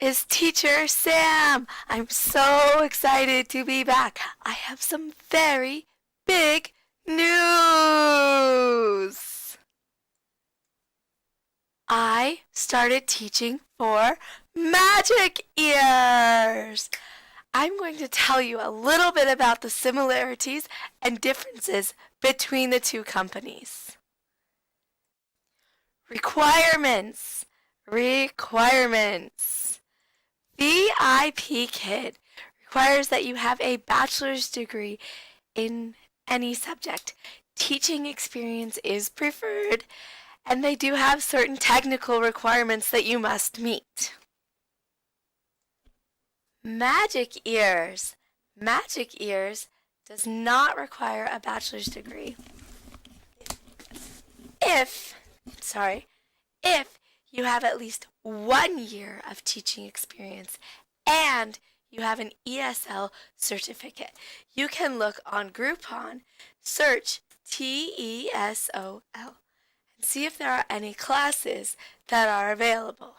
is Teacher Sam. I'm so excited to be back. I have some very big news. I started teaching for Magic Ears. I'm going to tell you a little bit about the similarities and differences between the two companies. Requirements. VIPkid requires that you have a bachelor's degree in any subject. Teaching experience is preferred, and they do have certain technical requirements that you must meet. Magic Ears does not require a bachelor's degree. If you have at least 1 year of teaching experience and you have an ESL certificate. You can look on Groupon, search TESOL, and see if there are any classes that are available.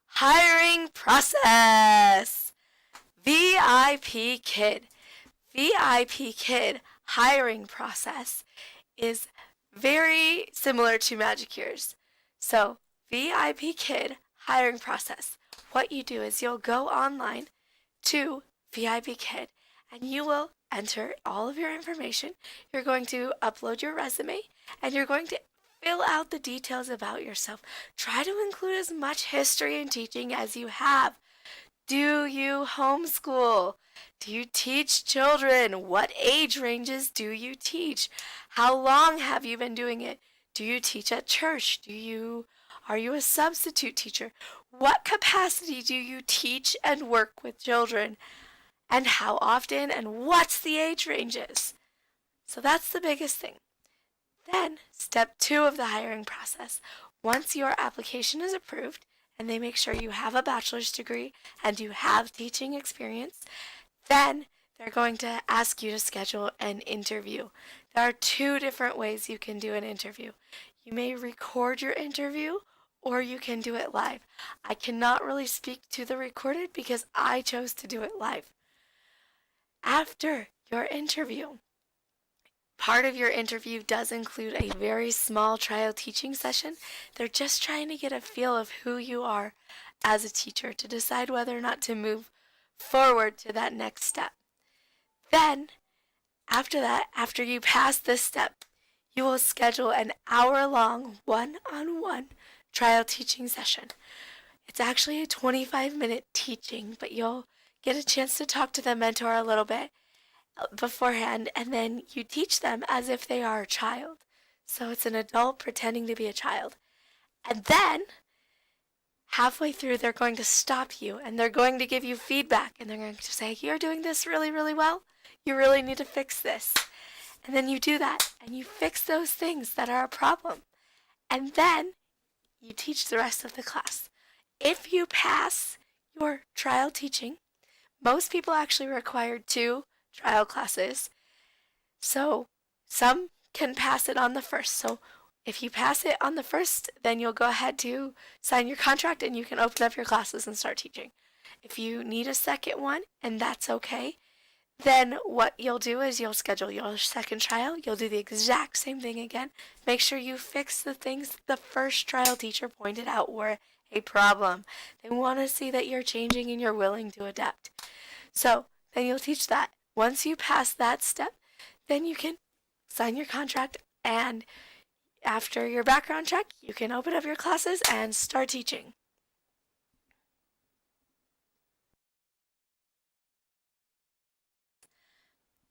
Hiring process. VIPkid hiring process is very similar to Magic Ears. So, VIPkid hiring process. What you do is you'll go online to VIPkid and you will enter all of your information. You're going to upload your resume and you're going to fill out the details about yourself. Try to include as much history and teaching as you have. Do you homeschool? Do you teach children? What age ranges do you teach? How long have you been doing it? Do you teach at church? Are you a substitute teacher? What capacity do you teach and work with children? And how often and what's the age ranges? So that's the biggest thing. Then, step 2 of the hiring process. Once your application is approved and they make sure you have a bachelor's degree and you have teaching experience, then they're going to ask you to schedule an interview. There are 2 different ways you can do an interview. You may record your interview or you can do it live. I cannot really speak to the recorded because I chose to do it live. After your interview, part of your interview does include a very small trial teaching session. They're just trying to get a feel of who you are as a teacher to decide whether or not to move forward to that next step. Then, after you pass this step, you will schedule an hour-long one-on-one trial teaching session. It's actually a 25-minute teaching, but you'll get a chance to talk to the mentor a little bit beforehand, and then you teach them as if they are a child. So it's an adult pretending to be a child. And then, halfway through, they're going to stop you, and they're going to give you feedback, and they're going to say, you're doing this really, really well. You really need to fix this. And then you do that, and you fix those things that are a problem. And then you teach the rest of the class. If you pass your trial teaching, most people actually require 2 trial classes. So some can pass it on the first. So if you pass it on the first, then you'll go ahead to sign your contract and you can open up your classes and start teaching. If you need a second one, and that's okay, then what you'll do is you'll schedule your second trial. You'll do the exact same thing again. Make sure you fix the things the first trial teacher pointed out were a problem. They want to see that you're changing and you're willing to adapt. So then you'll teach that. Once you pass that step, then you can sign your contract, and after your background check, you can open up your classes and start teaching.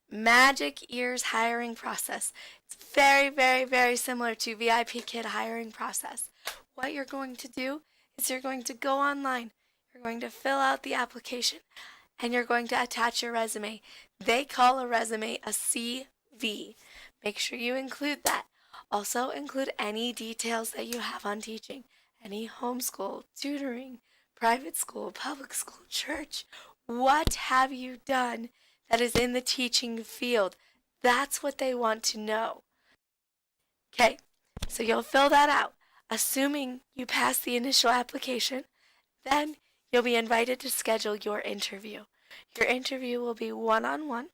Magic Ears hiring process. It's very, very, very similar to VIPkid hiring process. What you're going to do is you're going to go online. You're going to fill out the application and you're going to attach your resume. They call a resume a CV. Make sure you include that. Also include any details that you have on teaching. Any homeschool, tutoring, private school, public school, church. What have you done that is in the teaching field? That's what they want to know. Okay, so you'll fill that out. Assuming you pass the initial application, then you'll be invited to schedule your interview. Your interview will be one-on-one.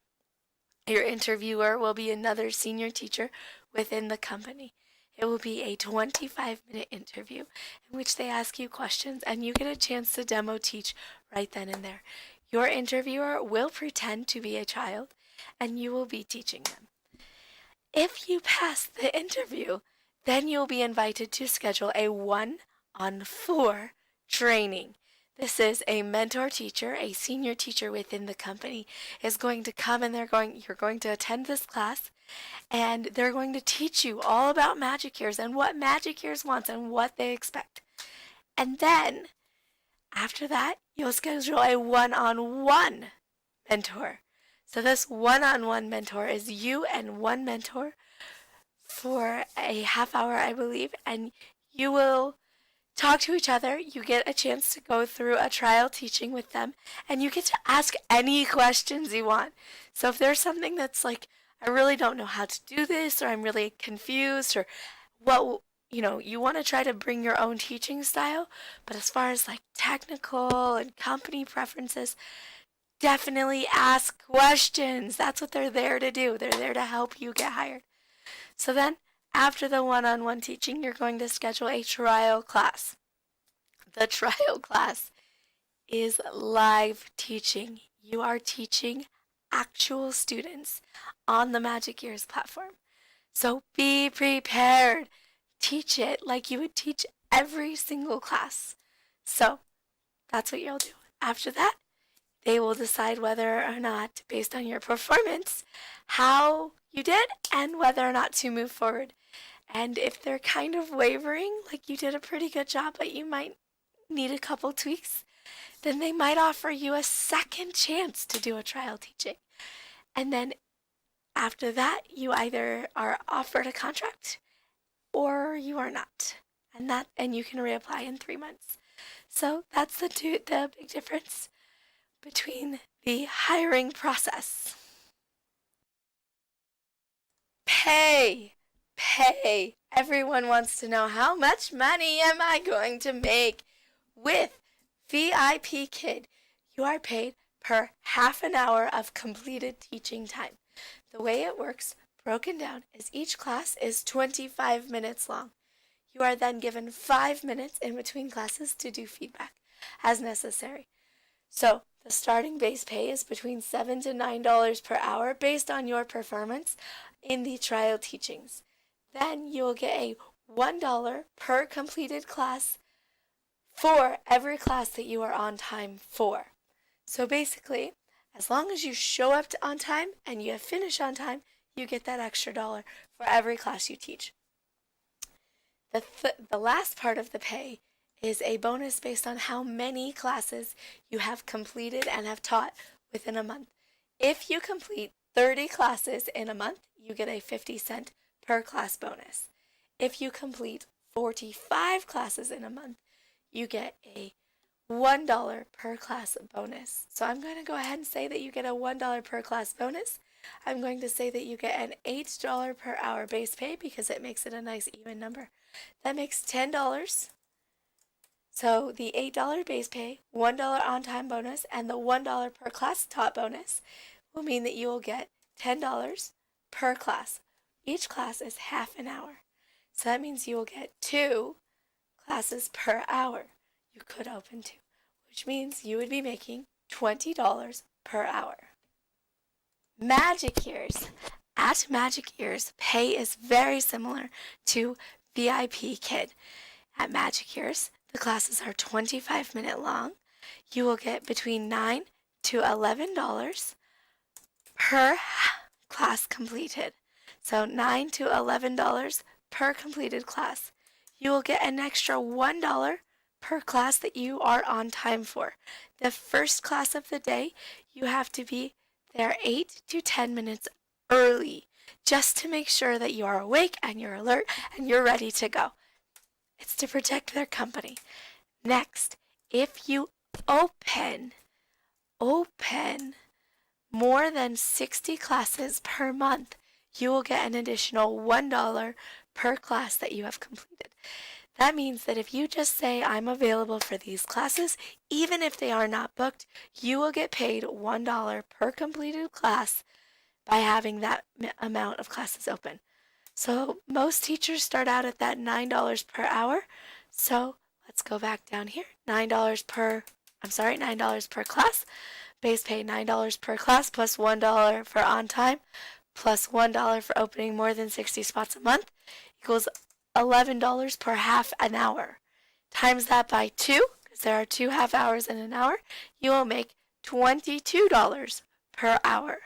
Your interviewer will be another senior teacher within the company. It will be a 25-minute interview in which they ask you questions and you get a chance to demo teach right then and there. Your interviewer will pretend to be a child and you will be teaching them. If you pass the interview, then you'll be invited to schedule a 1-on-4 training. This is a mentor teacher, a senior teacher within the company is going to come and you're going to attend this class and they're going to teach you all about Magic Ears and what Magic Ears wants and what they expect. And then after that, you'll schedule a one-on-one mentor. So this one-on-one mentor is you and one mentor for a half hour, I believe, and you will talk to each other. You get a chance to go through a trial teaching with them, and you get to ask any questions you want. So if there's something that's like, I really don't know how to do this, or I'm really confused, or what, you want to try to bring your own teaching style, but as far as like technical and company preferences, definitely ask questions. That's what they're there to do. They're there to help you get hired. So then, after the one-on-one teaching, you're going to schedule a trial class. The trial class is live teaching. You are teaching actual students on the Magic Ears platform. So be prepared. Teach it like you would teach every single class. So that's what you'll do. After that, they will decide whether or not, based on your performance, how you did and whether or not to move forward. And if they're kind of wavering, like you did a pretty good job, but you might need a couple tweaks, then they might offer you a second chance to do a trial teaching. And then after that, you either are offered a contract or you are not. And you can reapply in 3 months. So that's the big difference between the hiring process. Pay. Everyone wants to know, how much money am I going to make? With VIPkid, you are paid per half an hour of completed teaching time. The way it works, broken down, is each class is 25 minutes long. You are then given 5 minutes in between classes to do feedback as necessary. So the starting base pay is between $7 to $9 per hour based on your performance in the trial teachings. Then you will get a $1 per completed class for every class that you are on time for. So basically, as long as you show up on time and you have finished on time, you get that extra dollar for every class you teach. The last part of the pay is a bonus based on how many classes you have completed and have taught within a month. If you complete 30 classes in a month, you get a 50-cent per class bonus. If you complete 45 classes in a month, you get a $1 per class bonus. So I'm going to go ahead and say that you get a $1 per class bonus. I'm going to say that you get an $8 per hour base pay because it makes it a nice even number. That makes $10. So the $8 base pay, $1 on-time bonus, and the $1 per class taught bonus will mean that you will get $10 per class. Each class is half an hour. So that means you will get 2 classes per hour. You could open 2, which means you would be making $20 per hour. Magic Ears. At Magic Ears, pay is very similar to VIPkid. At Magic Ears, the classes are 25-minute long. You will get between $9 to $11 per class completed. So $9 to $11 per completed class. You will get an extra $1 per class that you are on time for. The first class of the day, you have to be there 8 to 10 minutes early just to make sure that you are awake and you're alert and you're ready to go. It's to protect their company. Next, if you open more than 60 classes per month, you will get an additional $1 per class that you have completed. That means that if you just say, I'm available for these classes, even if they are not booked, you will get paid $1 per completed class by having that amount of classes open. So most teachers start out at that $9 per hour. So let's go back down here. $9 per class. Base pay $9 per class plus $1 for on time plus $1 for opening more than 60 spots a month equals $11 per half an hour. Times that by 2, because there are 2 half hours in an hour, you will make $22 per hour.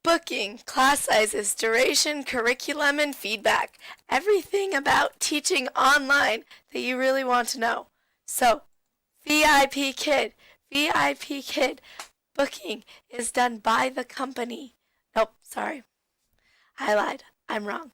Booking, class sizes, duration, curriculum, and feedback. Everything about teaching online that you really want to know. So, VIPkid. VIPkid booking is done by the company. Nope, sorry. I lied. I'm wrong.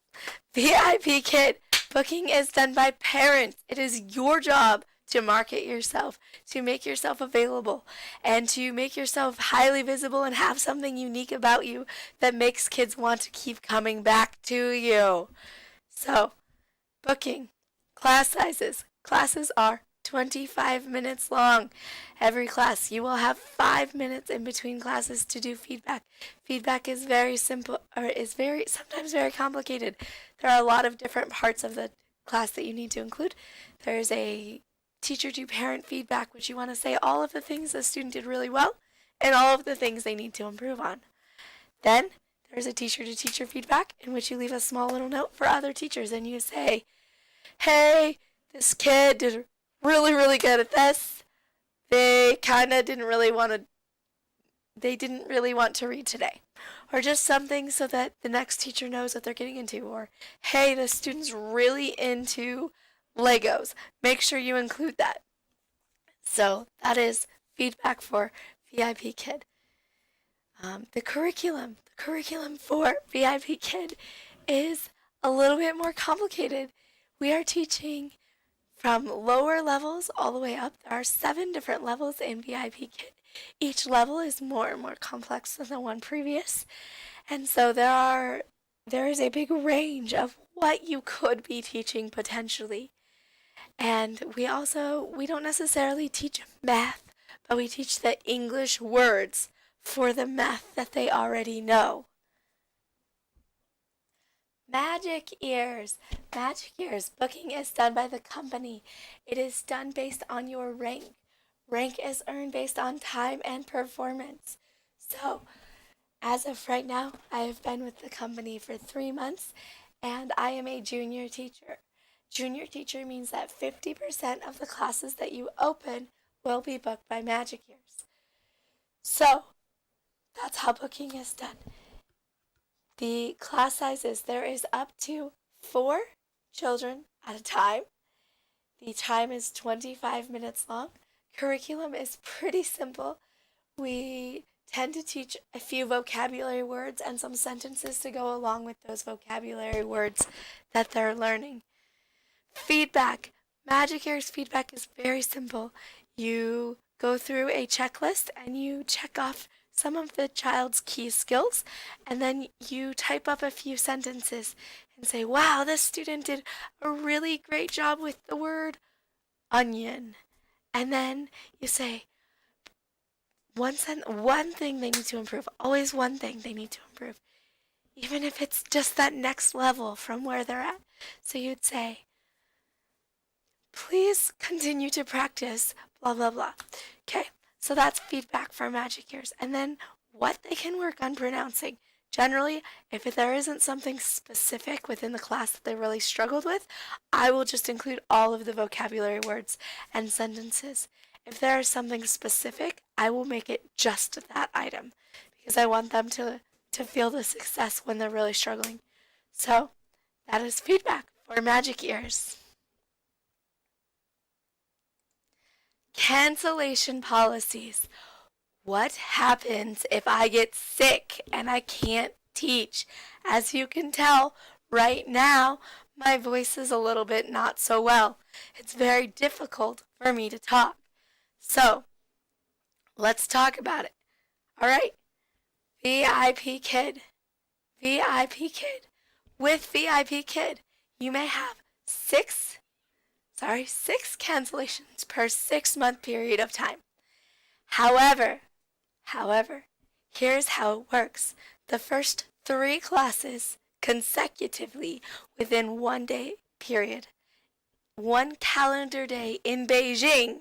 VIPkid booking is done by parents. It is your job to market yourself, to make yourself available, and to make yourself highly visible and have something unique about you that makes kids want to keep coming back to you. So, booking, class sizes. Classes are 25 minutes long. Every class, you will have 5 minutes in between classes to do feedback. Feedback is very simple, or is sometimes very complicated. There are a lot of different parts of the class that you need to include. There's a teacher to parent feedback, which you want to say all of the things the student did really well and all of the things they need to improve on. Then there's a teacher to teacher feedback, in which you leave a small little note for other teachers and you say, hey, this kid did really, really good at this. They didn't really want to read today. Or just something so that the next teacher knows what they're getting into. Or, hey, the student's really into Legos. Make sure you include that. So that is feedback for VIPkid. The curriculum for VIPkid is a little bit more complicated. We are teaching from lower levels all the way up. There are 7 different levels in VIPkid. Each level is more and more complex than the one previous. And so there is a big range of what you could be teaching potentially. And we don't necessarily teach math, but we teach the English words for the math that they already know. Magic Ears. Magic Ears booking is done by the company. It is done based on your rank. Rank is earned based on time and performance. So, as of right now, I have been with the company for 3 months, and I am a junior teacher. Junior teacher means that 50% of the classes that you open will be booked by Magic Ears. So, that's how booking is done. The class sizes, there is up to 4 children at a time. The time is 25 minutes long. Curriculum is pretty simple. We tend to teach a few vocabulary words and some sentences to go along with those vocabulary words that they're learning. Feedback. Magic Ears feedback is very simple. You go through a checklist and you check off some of the child's key skills, and then you type up a few sentences and say, wow, this student did a really great job with the word onion. And then you say, one thing they need to improve. Always one thing they need to improve. Even if it's just that next level from where they're at. So you'd say, please continue to practice, blah, blah, blah. Okay, so that's feedback for Magic Ears. And then what they can work on pronouncing. Generally, if there isn't something specific within the class that they really struggled with, I will just include all of the vocabulary words and sentences. If there is something specific, I will make it just that item because I want them to feel the success when they're really struggling. So that is feedback for Magic Ears. Cancellation policies. What happens if I get sick and I can't teach? As you can tell, right now, my voice is a little bit not so well. It's very difficult for me to talk. So, let's talk about it. Alright? VIPkid. VIPkid. With VIPkid, You may have six cancellations per 6-month period of time. However, here's how it works. The first 3 classes consecutively within 1 day period, 1 calendar day in Beijing.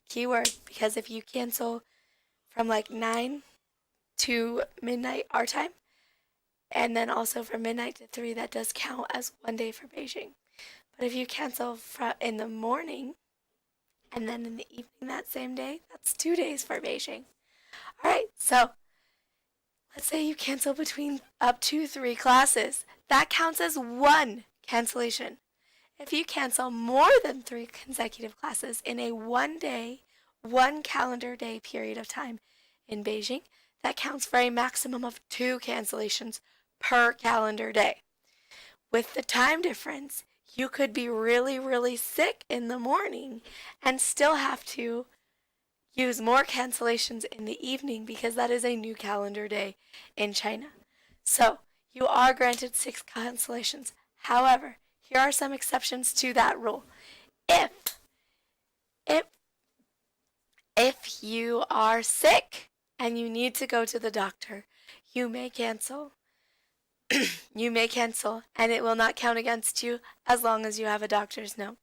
Keyword, because if you cancel from like 9 to midnight our time, and then also from midnight to 3, that does count as 1 day for Beijing. But if you cancel in the morning and then in the evening that same day, that's 2 days for Beijing. All right, so let's say you cancel between up to 3 classes. That counts as 1 cancellation. If you cancel more than 3 consecutive classes in a 1 day, 1 calendar day period of time in Beijing, that counts for a maximum of 2 cancellations per calendar day. With the time difference, you could be really, really sick in the morning and still have to use more cancellations in the evening because that is a new calendar day in China. So, you are granted 6 cancellations. However, here are some exceptions to that rule. If you are sick and you need to go to the doctor, you may cancel. You may cancel, and it will not count against you as long as you have a doctor's note.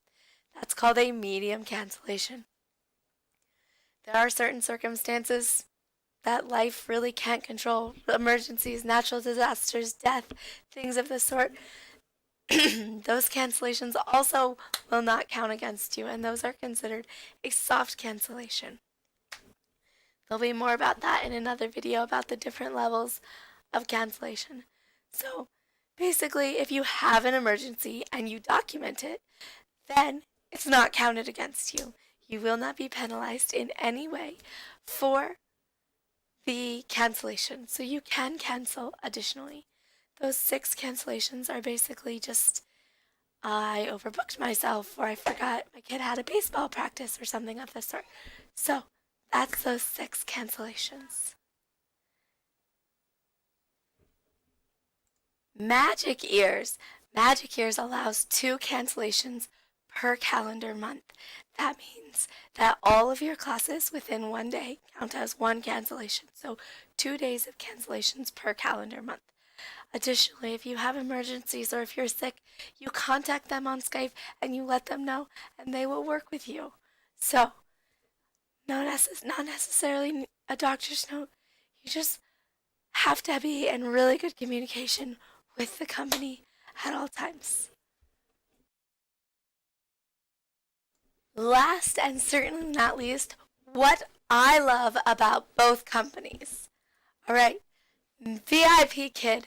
That's called a medium cancellation. There are certain circumstances that life really can't control. Emergencies, natural disasters, death, things of the sort. Those cancellations also will not count against you, and those are considered a soft cancellation. There'll be more about that in another video about the different levels of cancellation. So basically, if you have an emergency and you document it, then it's not counted against you. You will not be penalized in any way for the cancellation. So you can cancel additionally. Those 6 cancellations are basically just I overbooked myself, or I forgot my kid had a baseball practice or something of the sort. So that's those 6 cancellations. Magic Ears. Magic Ears allows 2 cancellations per calendar month. That means that all of your classes within 1 day count as 1 cancellation. So 2 days of cancellations per calendar month. Additionally, if you have emergencies or if you're sick, you contact them on Skype and you let them know and they will work with you. So, not necessarily a doctor's note. You just have to be in really good communication with the company at all times. Last and certainly not least, what I love about both companies. Alright, VIPkid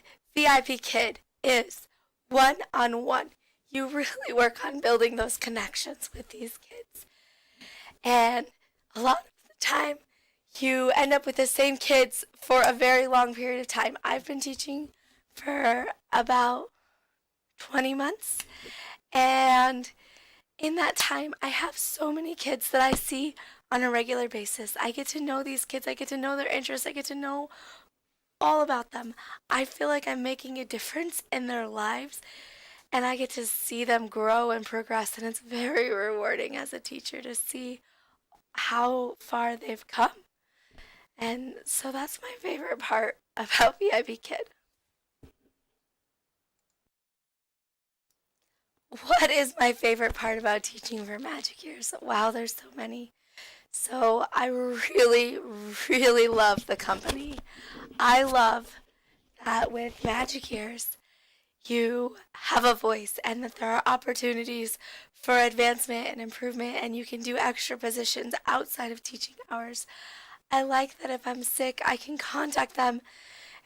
is one-on-one. You really work on building those connections with these kids. And a lot of the time, you end up with the same kids for a very long period of time. I've been teaching for about 20 months, and in that time, I have so many kids that I see on a regular basis. I get to know these kids, I get to know their interests, I get to know all about them. I feel like I'm making a difference in their lives, and I get to see them grow and progress, and it's very rewarding as a teacher to see how far they've come. And so that's my favorite part about VIPkid. What is my favorite part about teaching for Magic Ears? Wow, there's so many. So I really, really love the company. I love that with Magic Ears, you have a voice and that there are opportunities for advancement and improvement, and you can do extra positions outside of teaching hours. I like that if I'm sick, I can contact them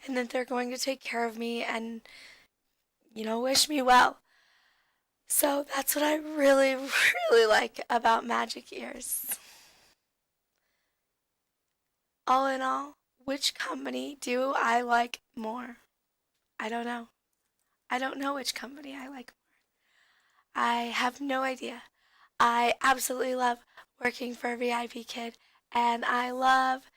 and that they're going to take care of me and, wish me well. So that's what I really, really like about Magic Ears. All in all, which company do I like more? I don't know. I don't know which company I like more. I have no idea. I absolutely love working for VIPkid, and I love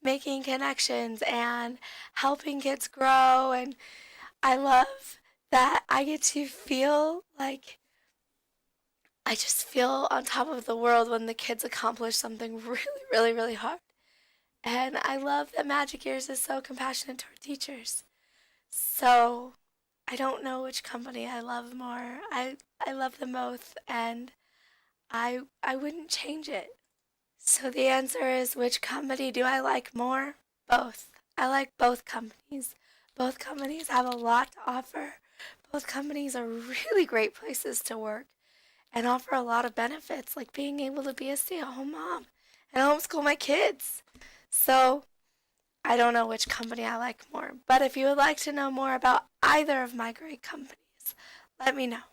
making connections and helping kids grow, and I love that I get to feel like I just feel on top of the world when the kids accomplish something really, really, really hard. And I love that Magic Ears is so compassionate toward teachers. So I don't know which company I love more. I love them both, and I wouldn't change it. So the answer is, which company do I like more? Both. I like both companies. Both companies have a lot to offer. Both companies are really great places to work and offer a lot of benefits, like being able to be a stay-at-home mom and homeschool my kids. So I don't know which company I like more, but if you would like to know more about either of my great companies, let me know.